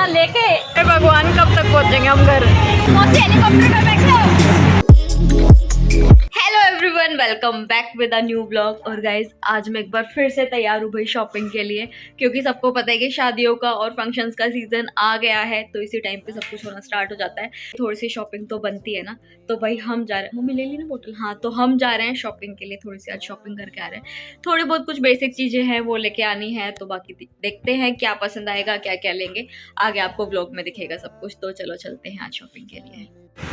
ना लेके भगवान कब तक पहुंचेंगे हम घर। हेलीकॉप्टर में बैठे हो। Hello everyone, welcome back with a new blog. और गाइज आज मैं एक बार फिर से तैयार हूँ भाई शॉपिंग के लिए, क्योंकि सबको पता है कि शादियों का और फंक्शंस का सीजन आ गया है, तो इसी टाइम पे सब कुछ होना स्टार्ट हो जाता है। थोड़ी सी शॉपिंग तो बनती है ना, तो भाई हम जा रहे हैं। मम्मी ले ली ना बोतल? हाँ, तो हम जा रहे हैं शॉपिंग के लिए। थोड़ी सी आज शॉपिंग करके आ रहे हैं। थोड़ी बहुत कुछ बेसिक चीजें हैं वो लेके आनी है, तो बाकी देखते हैं क्या पसंद आएगा, क्या क्या लेंगे। आगे आपको ब्लॉग में दिखेगा सब कुछ। तो चलो चलते हैं आज शॉपिंग के लिए।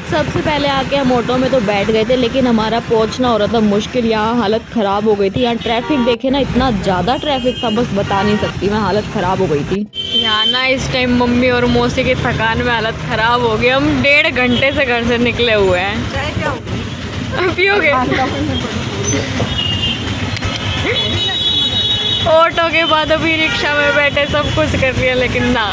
सबसे पहले आके हम ऑटो में तो बैठ गए थे, लेकिन हमारा पहुंचना हो रहा था मुश्किल। यहाँ हालत ख़राब हो गई थी। यहाँ ट्रैफिक देखे ना, इतना ज़्यादा ट्रैफिक था, बस बता नहीं सकती मैं, हालत ख़राब हो गई थी। यहाँ ना इस टाइम मम्मी और मौसी की थकान में हालत ख़राब हो गई। हम 1.5 घंटे से घर से निकले हुए हैं। पियोगे? ऑटो के बाद अभी रिक्शा में बैठे सब कुछ कर रही है, लेकिन ना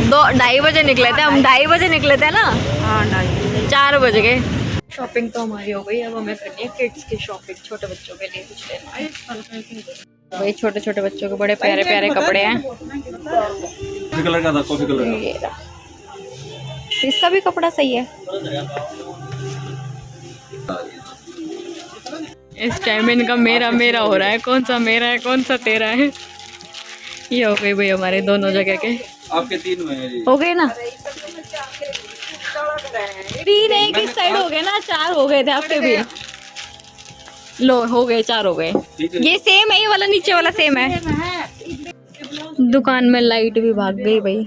2-2:30 बजे निकले थे हम। 2:30 बजे निकले थे ना। हाँ, 4 बज गए। शॉपिंग तो हमारी हो गई। अब हमें करनी है किड्स की शॉपिंग, छोटे बच्चों के लिए कुछ लेना है। भाई छोटे छोटे बच्चों के बड़े प्यारे प्यारे कपड़े हैं। कॉफी कलर का था, कॉफी कलर का। इसका भी कपड़ा सही है। इस टाइम इनका मेरा मेरा हो रहा है, कौन सा मेरा है कौन सा तेरा है। ये हो गई भाई हमारे दोनों जगह के। आपके 3 हो गए ना? 3 एक ही साइड हो गए ना, 4 हो गए थे आपके भी। लो हो गए, 4 हो गए। ये सेम है, ये वाला नीचे वाला सेम है। दुकान में लाइट भी भाग गई भाई।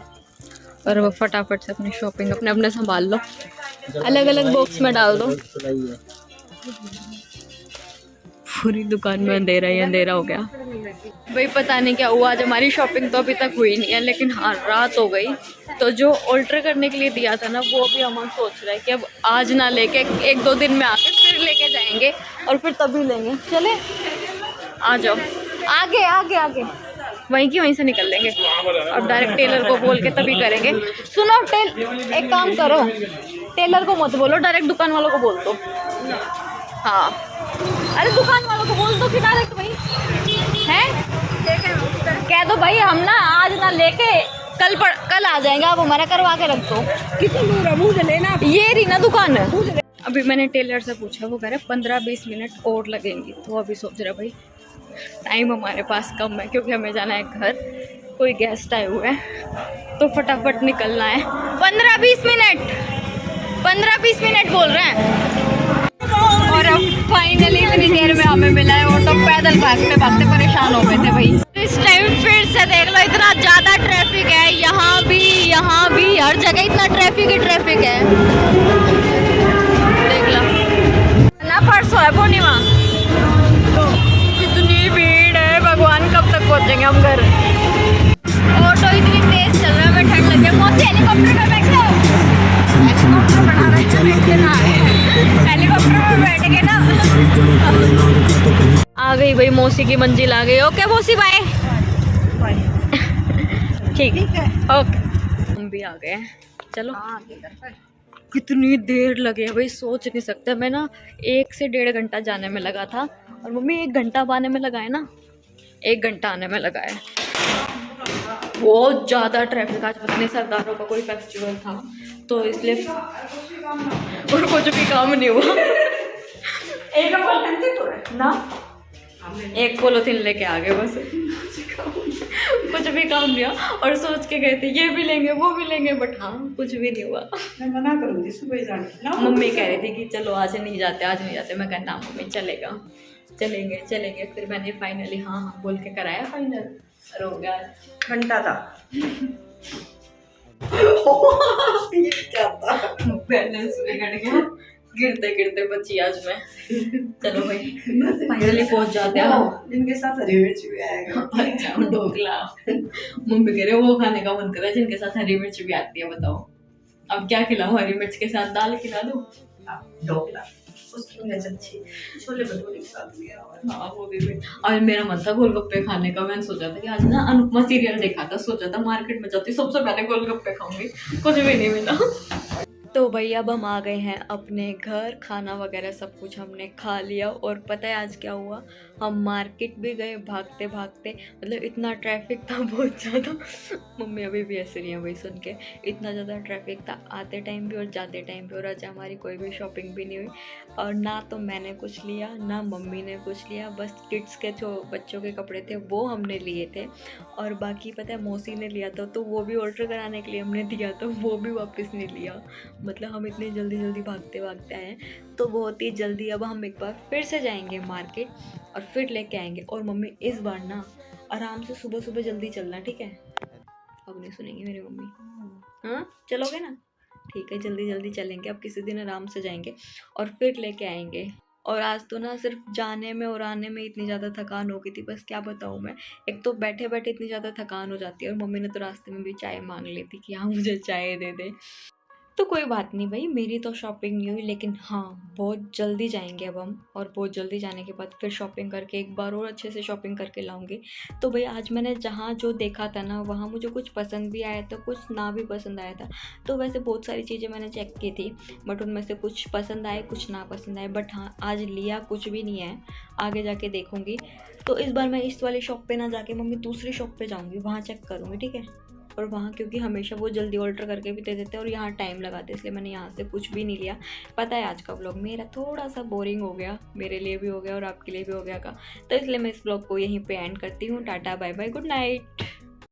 और वो फटाफट से अपनी शॉपिंग अपने अपने संभाल लो, अलग अलग बॉक्स में डाल दो। पूरी दुकान में अंधेरा ही अंधेरा हो गया भाई। पता नहीं क्या हुआ, आज हमारी शॉपिंग तो अभी तक हुई नहीं है, लेकिन हाँ रात हो गई। तो जो ऑल्टर करने के लिए दिया था ना, वो भी हम सोच रहे हैं कि अब आज ना लेके 1-2 दिन में आके फिर लेके जाएंगे, और फिर तभी लेंगे। चले आ जाओ, आगे आगे आगे, वहीं की वहीं से निकल लेंगे। अब डायरेक्ट टेलर को बोल के तभी करेंगे। सुनो एक काम करो, टेलर को मत बोलो, डायरेक्ट दुकान वालों को बोल दो। हाँ, अरे दुकान वालों को बोल दो कि डायरेक्ट भाई हैं, कह दो भाई हम ना आज ना लेके कल आ जाएंगे, आप हमारा करवा के रख दो। कितनी दूर है? मुझे लेना, ये रही ना दुकान। अभी मैंने टेलर से पूछा, वो कह रहे 15-20 मिनट और लगेंगी। तो अभी सोच रहे भाई टाइम हमारे पास कम है, क्योंकि हमें जाना है घर, कोई गेस्ट आए हुए हैं, तो फटाफट निकलना है। 15-20 मिनट बोल रहे हैं। और अब फाइनली इतनी देर में हमें मिला है ऑटो। पैदल भागते भागते परेशान हो गए थे भाई। इस टाइम फिर से देख लो, इतना ज़्यादा ट्रैफिक है। यहाँ भी हर जगह इतना ट्रैफिक है। देख लो ना, परसों है पूर्णिमा। इतनी भीड़ है, भगवान कब तक पहुँचेंगे हम घर। ऑटो इतनी तेज चल रहा है, हमें ठंड लग गई। मौसी हेलीकॉप्टर में बैठे हो? हेलीकॉप्टर बना रहे हैं, हेलीकॉप्टर में बैठ के ना। आ गई भाई मौसी की मंजिल आ गई। ओके मौसी, बाय। ठीक है, ओके। हम भी आ गए, चलो। कितनी देर लगे भाई, सोच नहीं सकते। मैं ना 1 से 1.5 घंटा जाने में लगा था, और मम्मी 1 घंटा आने में लगा है ना, 1 घंटा आने में लगा है। बहुत ज़्यादा ट्रैफिक। आज पता नहीं सरदारों का कोई फेस्टिवल था, तो इसलिए और कुछ भी काम नहीं हुआ। एक पोलोथीन लेके आ गए बस। कुछ भी काम नहीं हुआ, और सोच के गए थे ये भी लेंगे वो भी लेंगे, बट हाँ कुछ भी नहीं हुआ। मैं मना करूंगी सुबह जाने। मम्मी कह रही थी कि चलो आज नहीं जाते। मैं कहना मम्मी चलेंगे। फिर मैंने फाइनली हाँ बोल के कराया फाइनल, और हो गया। घंटा था। ये क्या था? बैलेंस बिगड़ गया, गिरते गिरते बची आज मैं। चलो भाई फाइनली पहुंच जाते हैं। जिनके साथ हरी मिर्च भी आएगा। अच्छा ढोकला, मम्मी कह रहे वो खाने का मन कर रहा है जिनके साथ हरी मिर्च भी आती है। बताओ अब क्या खिलाऊं? हरी मिर्च के साथ दाल खिला दूं? ढोकला उसकी वजह अच्छी, छोले भटूरे के साथ भी। हाँ वो भी। आज मेरा मन था गोलगप्पे खाने का। मैंने सोचा था कि आज ना अनुपमा सीरियल देखा था, सोचा था मार्केट में जाती सबसे पहले गोलगप्पे खाऊंगी। कुछ भी नहीं मिला। तो भाई अब हम आ गए हैं अपने घर, खाना वगैरह सब कुछ हमने खा लिया। और पता है आज क्या हुआ, हम मार्केट भी गए भागते भागते, मतलब इतना ट्रैफिक था बहुत ज़्यादा। मम्मी अभी भी ऐसे रही है वही सुन के, इतना ज़्यादा ट्रैफिक था आते टाइम भी और जाते टाइम भी। और आज हमारी कोई भी शॉपिंग भी नहीं हुई, और ना तो मैंने कुछ लिया ना मम्मी ने कुछ लिया। बस किड्स के जो बच्चों के कपड़े थे वो हमने लिए थे, और बाकी पता है मौसी ने लिया था, तो वो भी ऑर्डर कराने के लिए हमने दिया था, वो भी वापस नहीं लिया। मतलब हम इतनी जल्दी जल्दी भागते भागते आए हैं। तो बहुत ही जल्दी अब हम एक बार फिर से जाएंगे मार्केट और फिर लेके आएंगे। और मम्मी इस बार ना आराम से सुबह सुबह जल्दी चलना, ठीक है? अब नहीं सुनेंगी मेरी मम्मी। हाँ चलोगे ना? ठीक है, जल्दी जल्दी चलेंगे, अब किसी दिन आराम से जाएंगे और फिर लेके आएंगे। और आज तो ना सिर्फ जाने में और आने में इतनी ज़्यादा थकान हो गई थी, बस क्या बताऊँ मैं। एक तो बैठे बैठे इतनी ज़्यादा थकान हो जाती है, और मम्मी ने तो रास्ते में भी चाय मांग ली थी कि हाँ मुझे चाय दे दे। तो कोई बात नहीं भाई, मेरी तो शॉपिंग नहीं हुई, लेकिन हाँ बहुत जल्दी जाएंगे अब हम, और बहुत जल्दी जाने के बाद फिर शॉपिंग करके एक बार और अच्छे से शॉपिंग करके लाऊंगी। तो भाई आज मैंने जहाँ जो देखा था ना, वहाँ मुझे कुछ पसंद भी आया था, कुछ ना भी पसंद आया था। तो वैसे बहुत सारी चीज़ें मैंने चेक की थी, बट उनमें से कुछ पसंद आए कुछ ना पसंद आए। बट हाँ आज लिया कुछ भी नहीं है, आगे जाके देखूँगी। तो इस बार मैं इस वाली शॉप पे ना जाके मम्मी दूसरी शॉप पे जाऊँगी, वहाँ चेक करूँगी, ठीक है? और वहाँ क्योंकि हमेशा वो जल्दी ऑल्टर करके भी दे देते हैं और यहाँ टाइम लगाते हैं, इसलिए मैंने यहाँ से कुछ भी नहीं लिया। पता है आज का व्लॉग मेरा थोड़ा सा बोरिंग हो गया, मेरे लिए भी हो गया और आपके लिए भी हो गया का, तो इसलिए मैं इस व्लॉग को यहीं पे एंड करती हूँ। Tata bye bye, good night.